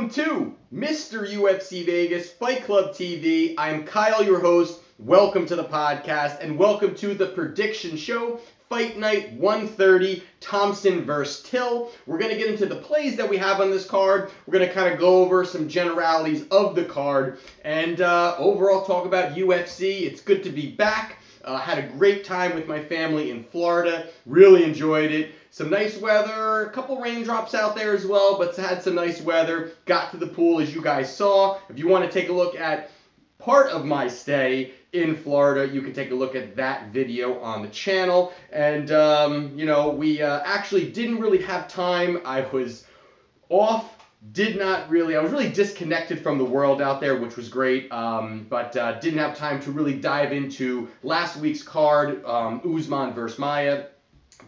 Welcome to Mr. UFC Vegas Fight Club TV. I'm Kyle, your host. Welcome to the podcast and welcome to the prediction show. Fight Night 130, Thompson versus Till. We're going to get into the plays that we have on this card. We're going to kind of go over some generalities of the card and overall talk about UFC. It's good to be back. Had a great time with my family in Florida. Really enjoyed it. Some nice weather, a couple raindrops out there as well, but had some nice weather. Got to the pool as you guys saw. If you want to take a look at part of my stay in Florida, you can take a look at that video on the channel. And, we actually didn't really have time. I was off. I was really disconnected from the world out there, which was great, but didn't have time to really dive into last week's card, Usman versus Maia.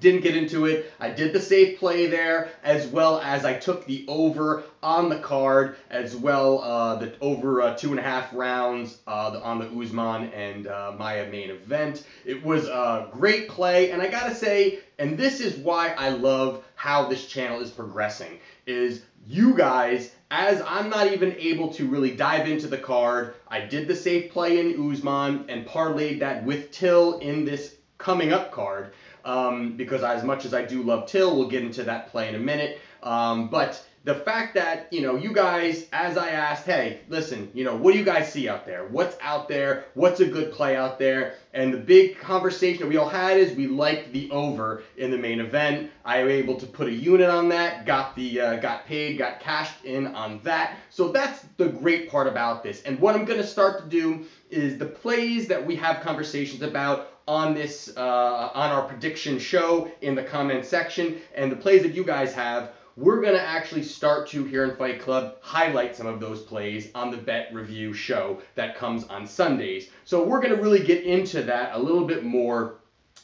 Didn't get into it. I did the safe play there, as well as I took the over on the card, as well, the over 2.5 rounds on the Usman and Maia main event. It was a great play, and I gotta say, and this is why I love how this channel is progressing, is you guys, as I'm not even able to really dive into the card, I did the safe play in Usman and parlayed that with Till in this coming up card. Because as much as I do love Till, we'll get into that play in a minute. But the fact that, you guys, as I asked, hey, listen, what do you guys see out there? What's out there? What's a good play out there? And the big conversation that we all had is we liked the over in the main event. I was able to put a unit on that, got paid, got cashed in on that. So that's the great part about this. And what I'm going to start to do is the plays that we have conversations about on this on our prediction show in the comment section, and the plays that you guys have, we're going to actually start to, here in Fight Club, highlight some of those plays on the bet review show that comes on Sundays. So we're going to really get into that a little bit more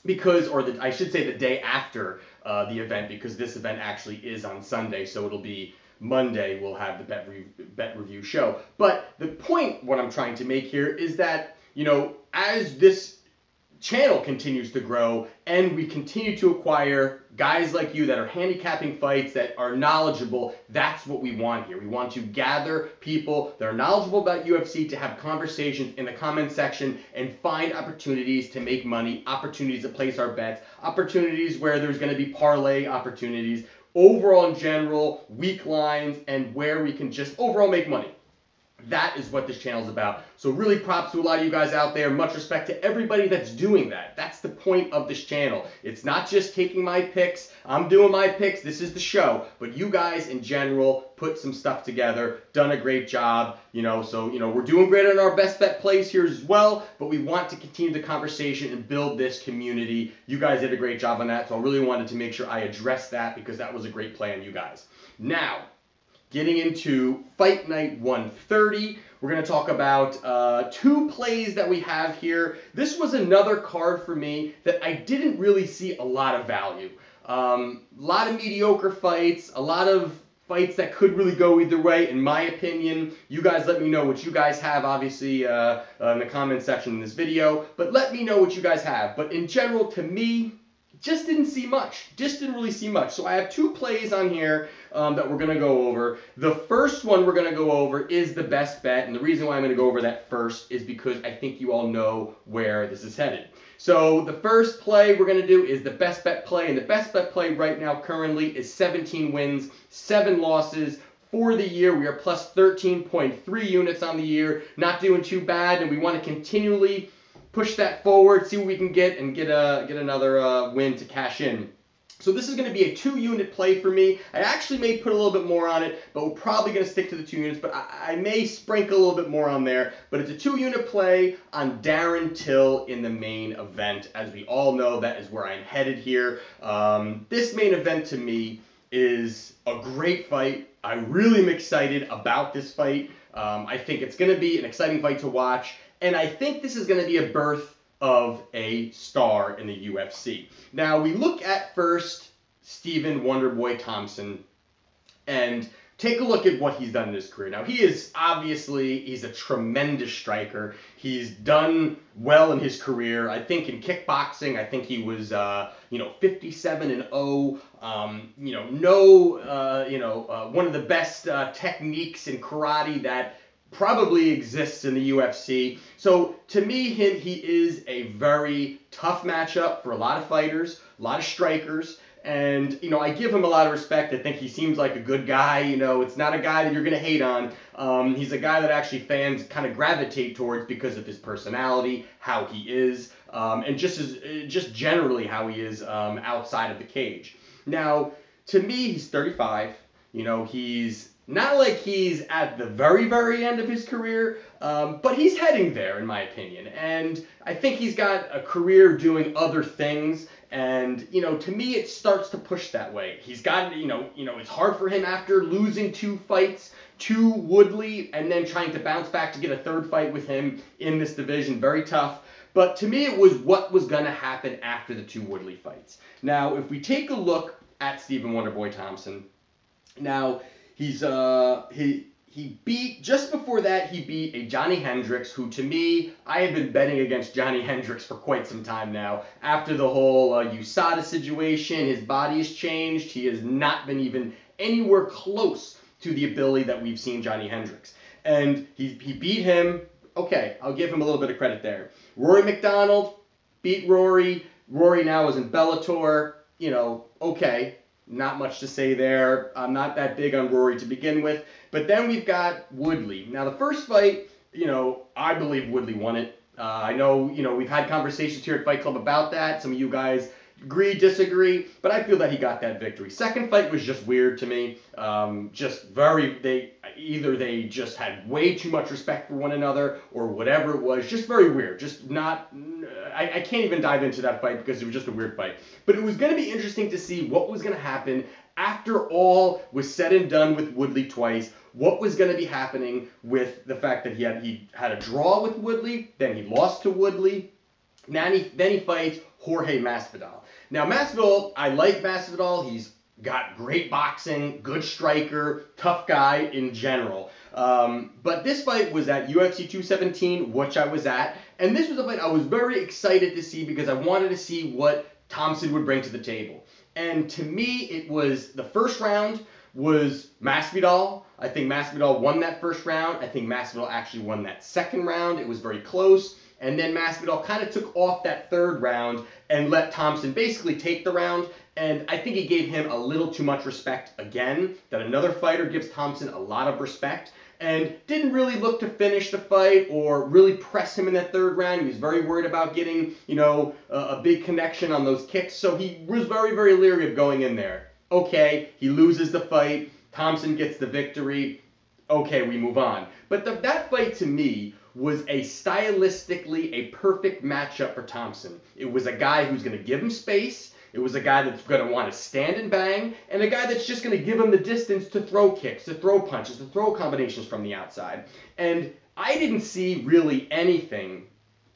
because, I should say the day after the event, because this event actually is on Sunday, so it'll be Monday we'll have the bet review show. But the point, what I'm trying to make here is that, as this channel continues to grow and we continue to acquire guys like you that are handicapping fights, that are knowledgeable, that's what we want here. We want to gather people that are knowledgeable about UFC to have conversations in the comment section and find opportunities to make money, opportunities to place our bets, opportunities where there's going to be parlay opportunities, overall in general, weak lines, and where we can just overall make money. That is what this channel is about. So really props to a lot of you guys out there. Much respect to everybody that's doing that. That's the point of this channel. It's not just taking my picks. I'm doing my picks. This is the show. But you guys in general put some stuff together. Done a great job. So we're doing great on our best bet plays here as well. But we want to continue the conversation and build this community. You guys did a great job on that. So I really wanted to make sure I addressed that because that was a great play on you guys. Now, getting into Fight Night 130, we're going to talk about two plays that we have here. This was another card for me that I didn't really see a lot of value. A lot of mediocre fights, a lot of fights that could really go either way, in my opinion. You guys let me know what you guys have, obviously, in the comment section in this video. But let me know what you guys have. But in general, to me, just didn't see much. Just didn't really see much. So I have two plays on here that we're going to go over. The first one we're going to go over is the best bet. And the reason why I'm going to go over that first is because I think you all know where this is headed. So the first play we're going to do is the best bet play. And the best bet play right now currently is 17 wins, 7 losses. For the year, we are plus 13.3 units on the year. Not doing too bad. And we want to continually push that forward, see what we can get, and get another win to cash in. So this is going to be a 2-unit play for me. I actually may put a little bit more on it, but we're probably going to stick to the 2 units. But I may sprinkle a little bit more on there. But it's a 2-unit play on Darren Till in the main event. As we all know, that is where I'm headed here. This main event to me is a great fight. I really am excited about this fight. I think it's going to be an exciting fight to watch. And I think this is going to be a birth of a star in the UFC. Now, we look at first Stephen Wonderboy Thompson. And take a look at what he's done in his career. Now, he's a tremendous striker. He's done well in his career. I think in kickboxing, I think he was, 57-0. One of the best techniques in karate that probably exists in the UFC. So to me, he is a very tough matchup for a lot of fighters, a lot of strikers. And, I give him a lot of respect. I think he seems like a good guy. It's not a guy that you're going to hate on. He's a guy that actually fans kind of gravitate towards because of his personality, how he is, and just generally how he is outside of the cage. Now, to me, he's 35. He's not like he's at the very, very end of his career, but he's heading there, in my opinion. And I think he's got a career doing other things. And, to me, it starts to push that way. He's got, it's hard for him after losing 2 fights to Woodley and then trying to bounce back to get a 3rd fight with him in this division. Very tough. But to me, it was what was going to happen after the 2 Woodley fights. Now, if we take a look at Stephen Wonderboy Thompson, now, he beat, just before that, he beat a Johnny Hendricks, who to me, I have been betting against Johnny Hendricks for quite some time now. After the whole USADA situation, his body has changed. He has not been even anywhere close to the ability that we've seen Johnny Hendricks. And he beat him. Okay, I'll give him a little bit of credit there. Rory McDonald beat Rory. Rory now is in Bellator. Okay. Not much to say there. I'm not that big on Rory to begin with. But then we've got Woodley. Now, the first fight, I believe Woodley won it. I know, we've had conversations here at Fight Club about that. Some of you guys agree, disagree, but I feel that he got that victory. Second fight was just weird to me. They just had way too much respect for one another or whatever it was. Just very weird. Just not, I can't even dive into that fight because it was just a weird fight. But it was going to be interesting to see what was going to happen after all was said and done with Woodley twice. What was going to be happening with the fact that he had a draw with Woodley, then he lost to Woodley, then he fights Jorge Masvidal. Now, Masvidal, I like Masvidal. He's got great boxing, good striker, tough guy in general. But this fight was at UFC 217, which I was at. And this was a fight I was very excited to see because I wanted to see what Thompson would bring to the table. And to me, it was the first round was Masvidal. I think Masvidal won that first round. I think Masvidal actually won that second round. It was very close. And then Masvidal kind of took off that third round and let Thompson basically take the round. And I think he gave him a little too much respect again, that another fighter gives Thompson a lot of respect, and didn't really look to finish the fight or really press him in that third round. He was very worried about getting, a big connection on those kicks. So he was very, very leery of going in there. Okay, he loses the fight. Thompson gets the victory. Okay, we move on. But that fight to me was stylistically a perfect matchup for Thompson. It was a guy who's going to give him space. It was a guy that's going to want to stand and bang, and a guy that's just going to give him the distance to throw kicks, to throw punches, to throw combinations from the outside. And I didn't see really anything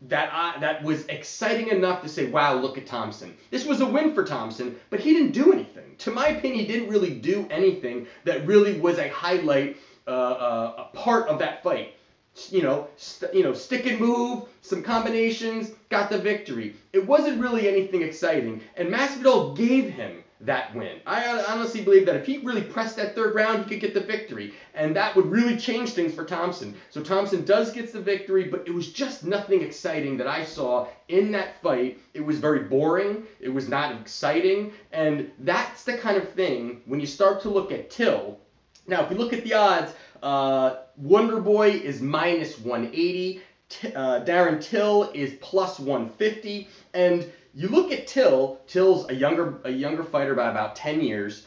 that was exciting enough to say, wow, look at Thompson. This was a win for Thompson, but he didn't do anything. To my opinion, he didn't really do anything that really was a highlight, a part of that fight. Stick and move, some combinations, got the victory. It wasn't really anything exciting, and Masvidal gave him that win. I honestly believe that if he really pressed that third round, he could get the victory, and that would really change things for Thompson. So Thompson does get the victory, but it was just nothing exciting that I saw in that fight. It was very boring. It was not exciting, and that's the kind of thing when you start to look at Till. Now, if you look at the odds, Wonderboy is minus 180. Darren Till is plus 150. And you look at Till's a younger fighter by about 10 years.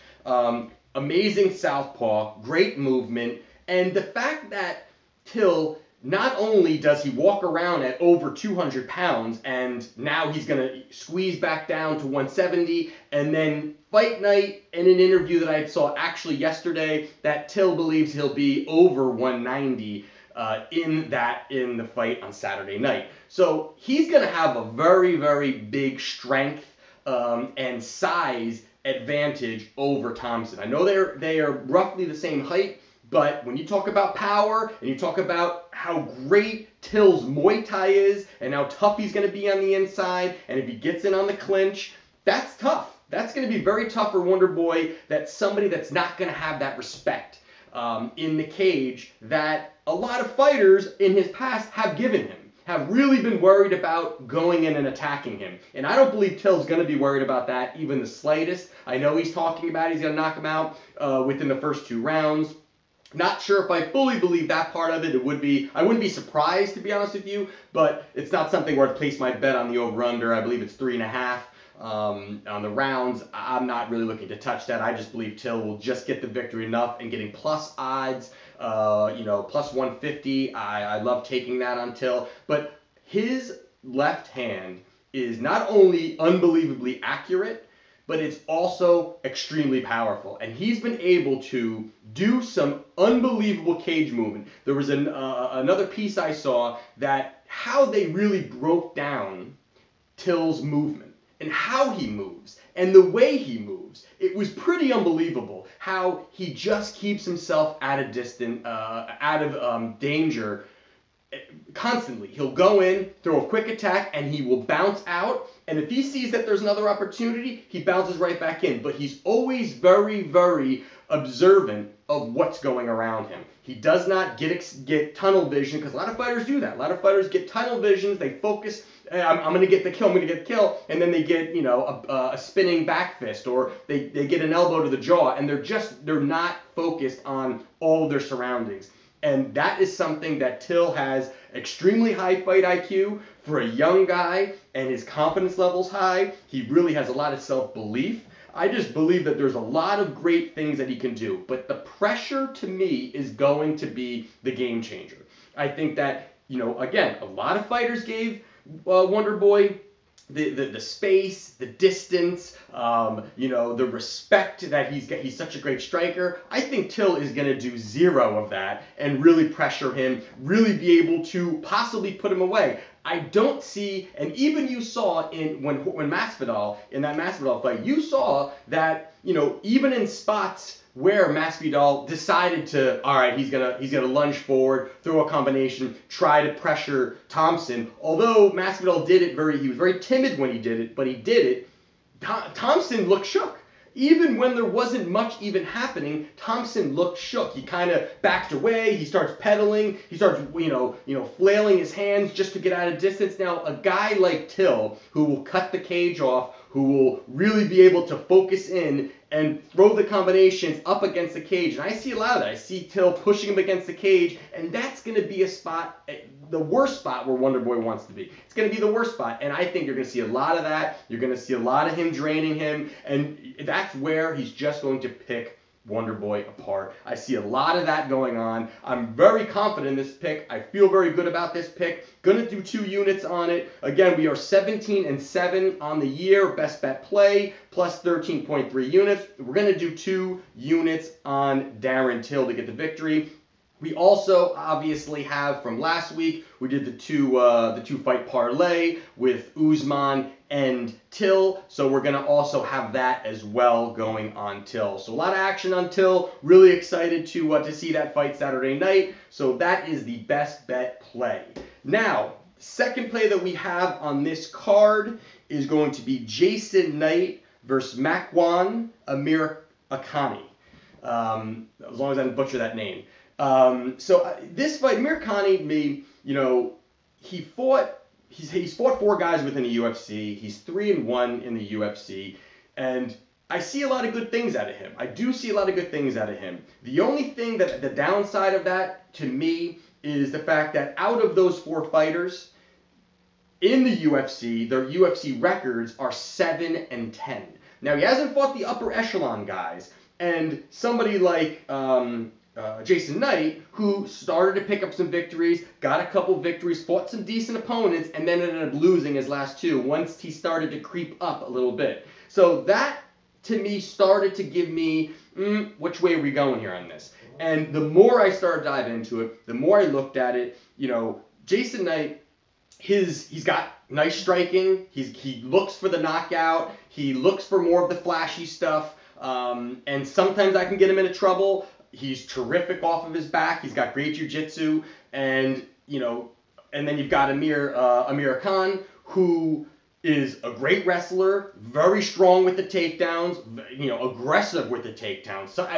Amazing southpaw, great movement. And the fact that Till, not only does he walk around at over 200 pounds, and now he's going to squeeze back down to 170, and then fight night, in an interview that I saw actually yesterday, that Till believes he'll be over 190 in the fight on Saturday night. So he's going to have a very, very big strength and size advantage over Thompson. I know they are roughly the same height, but when you talk about power and you talk about how great Till's Muay Thai is and how tough he's going to be on the inside, and if he gets in on the clinch, that's tough. That's going to be very tough for Wonder Boy. That's somebody that's not going to have that respect in the cage that a lot of fighters in his past have given him, have really been worried about going in and attacking him. And I don't believe Till's going to be worried about that even the slightest. I know he's talking about he's going to knock him out within the first 2 rounds. Not sure if I fully believe that part of it. I wouldn't be surprised, to be honest with you, but it's not something where I'd place my bet on the over-under. I believe it's 3.5 on the rounds. I'm not really looking to touch that. I just believe Till will just get the victory enough, and getting plus odds, plus 150. I love taking that on Till, but his left hand is not only unbelievably accurate, but it's also extremely powerful. And he's been able to do some unbelievable cage movement. There was another piece I saw that how they really broke down Till's movement and how he moves and the way he moves. It was pretty unbelievable how he just keeps himself at a distance, out of danger constantly. He'll go in, throw a quick attack, and he will bounce out. And if he sees that there's another opportunity, he bounces right back in. But he's always very, very observant of what's going around him. He does not get tunnel vision, because a lot of fighters do that. A lot of fighters get tunnel visions. They focus, I'm going to get the kill, I'm going to get the kill, and then they get, a spinning back fist, or they get an elbow to the jaw, and they're not focused on all of their surroundings. And that is something that Till has extremely high fight IQ for a young guy, and his confidence level's high. He really has a lot of self-belief. I just believe that there's a lot of great things that he can do. But the pressure, to me, is going to be the game changer. I think that, again, a lot of fighters gave Wonder Boy the space, the distance, the respect that he's such a great striker. I think Till is going to do zero of that and really pressure him, really be able to possibly put him away. I don't see, and even you saw when Masvidal, in that Masvidal fight, you saw that, even in spots where Masvidal decided to, all right, he's gonna lunge forward, throw a combination, try to pressure Thompson. Although Masvidal he was very timid when he did it, but he did it. Thompson looked shook. Even when there wasn't much even happening, Thompson looked shook. He kind of backed away. He starts pedaling. He starts, flailing his hands just to get out of distance. Now, a guy like Till, who will cut the cage off, who will really be able to focus in and throw the combinations up against the cage. And I see a lot of that. I see Till pushing him against the cage, and that's going to be a spot, the worst spot where Wonder Boy wants to be. It's going to be the worst spot, and I think you're going to see a lot of that. You're going to see a lot of him draining him, and that's where he's just going to pick Wonder Boy apart. I see a lot of that going on. I'm very confident in this pick. I feel very good about this pick. Gonna do 2 units on it. Again, we are 17-7 on the year. Best bet play plus 13.3 units. We're gonna do 2 units on Darren Till to get the victory. We also obviously have from last week, we did the two fight parlay with Usman and Till, so we're going to also have that as well going on Till. So a lot of action on Till. Really excited to see that fight Saturday night. So that is the best bet play. Now, second play that we have on this card is going to be Jason Knight versus Makwan Amirkhani. As long as I didn't butcher that name. This fight, Amirkhani, he's fought 4 guys within the UFC. He's 3-1 in the UFC, and I see a lot of good things out of him. I do see a lot of good things out of him. The only thing the downside of that to me is the fact that out of those 4 fighters in the UFC, their UFC records are 7-10. Now, he hasn't fought the upper echelon guys, and somebody like Jason Knight, who started to pick up some victories, got a couple victories, fought some decent opponents, and then ended up losing his last 2 once he started to creep up a little bit. So that, to me, started to give me, which way are we going here on this? And the more I started diving into it, the more I looked at it, Jason Knight, he's got nice striking. He looks for the knockout. He looks for more of the flashy stuff. And sometimes I can get him into trouble. He's terrific off of his back. He's got great jiu-jitsu. And, and then you've got Amir Khan, who is a great wrestler, very strong with the takedowns, aggressive with the takedowns. So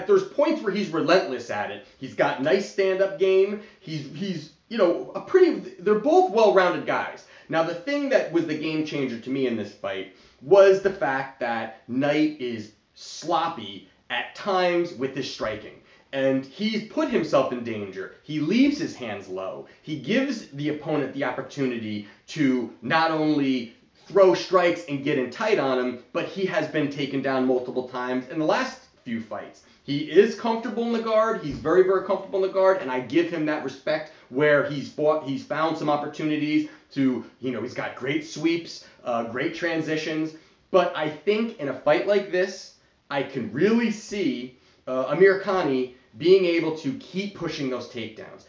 there's points where he's relentless at it. He's got nice stand-up game. He's they're both well-rounded guys. Now, the thing that was the game changer to me in this fight was the fact that Knight is sloppy at times with his striking. And he's put himself in danger. He leaves his hands low. He gives the opponent the opportunity to not only throw strikes and get in tight on him, but he has been taken down multiple times in the last few fights. He is comfortable in the guard. He's very, very comfortable in the guard, and I give him that respect where he's found some opportunities to, he's got great sweeps, great transitions. But I think in a fight like this, I can really see Amir Khan being able to keep pushing those takedowns.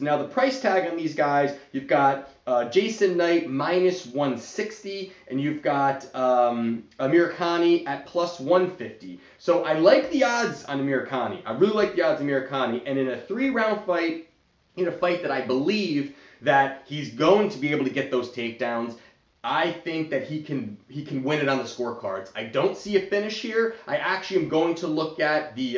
Now, the price tag on these guys, you've got Jason Knight minus 160, and you've got Amir Khan at plus 150. So I like the odds on Amir Khan. I really like the odds on Amir Khan. And in a 3-round fight, in a fight that I believe that he's going to be able to get those takedowns, I think that he can win it on the scorecards. I don't see a finish here. I actually am going to look at the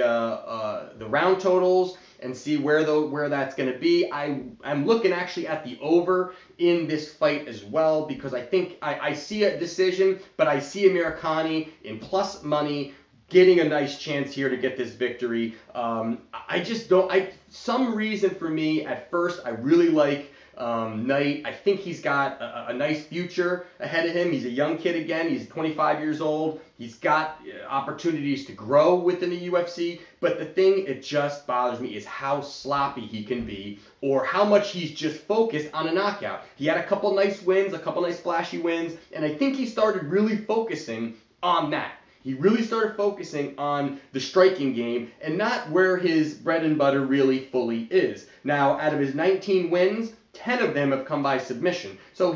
round totals and see where that's going to be. I'm looking actually at the over in this fight as well, because I think I see a decision, but I see Amir Khan in plus money getting a nice chance here to get this victory. I just don't. Some reason for me at first, I really like Knight. I think he's got a nice future ahead of him. He's a young kid again. He's 25 years old. He's got opportunities to grow within the UFC. But the thing it just bothers me is how sloppy he can be, or how much he's just focused on a knockout. He had a couple nice wins, a couple nice flashy wins, and I think he started really focusing on that. He really started focusing on the striking game and not where his bread and butter really fully is. Now, out of his 19 wins, 10 of them have come by submission. So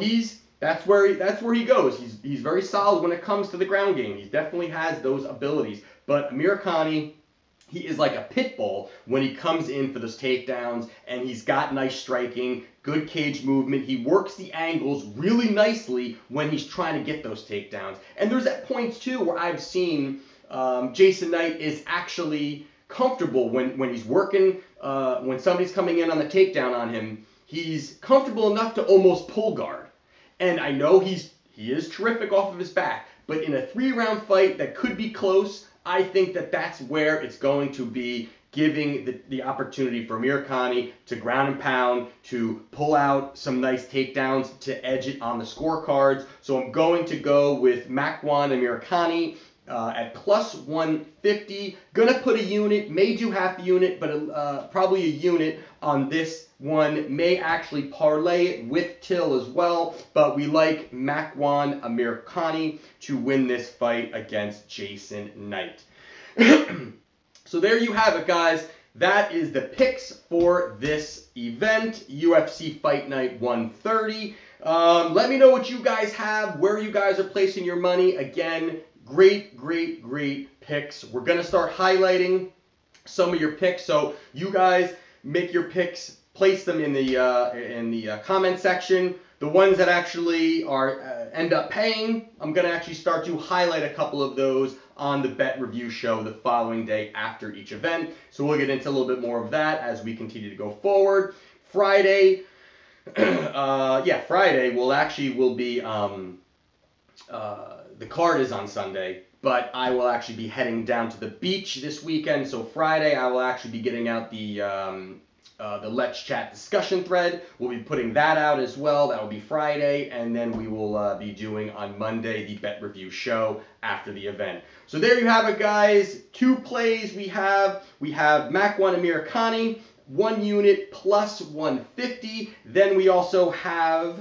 that's where he goes. He's very solid when it comes to the ground game. He definitely has those abilities. But Amir Khan, he is like a pit bull when he comes in for those takedowns, and he's got nice striking, good cage movement. He works the angles really nicely when he's trying to get those takedowns. And there's at points too where I've seen Jason Knight is actually comfortable when he's working, when somebody's coming in on the takedown on him. He's comfortable enough to almost pull guard. And I know he is terrific off of his back, but in a 3-round fight that could be close, I think that's where it's going to be giving the opportunity for Amir Khan to ground and pound, to pull out some nice takedowns, to edge it on the scorecards. So I'm going to go with Makwan Amir Khan at plus 150. Gonna put a unit, may do half a unit, but probably a unit on this one. May actually parlay it with Till as well, but we like Makwan Amir Khan to win this fight against Jason Knight. So there you have it, guys. That is the picks for this event, UFC Fight Night 130. Let me know what you guys have, where you guys are placing your money. Again, great picks. We're going to start highlighting some of your picks. So you guys make your picks, place them in the comment section. The ones that actually end up paying, I'm going to actually start to highlight a couple of those on the bet review show the following day after each event. So we'll get into a little bit more of that as we continue to go forward. Friday, Friday will be, the card is on Sunday, but I will actually be heading down to the beach this weekend. So Friday, I will actually be getting out the Let's Chat discussion thread. We'll be putting that out as well. That will be Friday, and then we will be doing on Monday the bet review show after the event. So there you have it, guys. 2 plays we have. We have Makwan Amir Khan, 1 unit plus 150. Then we also have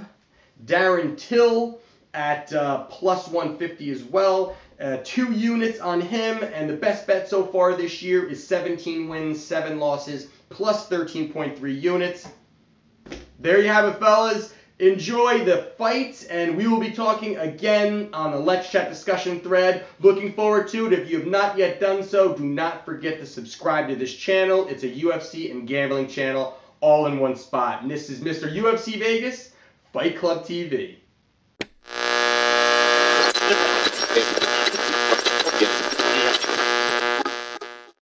Darren Till at plus 150 as well. 2 units on him, and the best bet so far this year is 17 wins, 7 losses, plus 13.3 units. There you have it, fellas. Enjoy the fights, and we will be talking again on the Let's Chat discussion thread. Looking forward to it. If you have not yet done so, do not forget to subscribe to this channel. It's a UFC and gambling channel all in one spot. And this is Mr. UFC Vegas, Fight Club TV.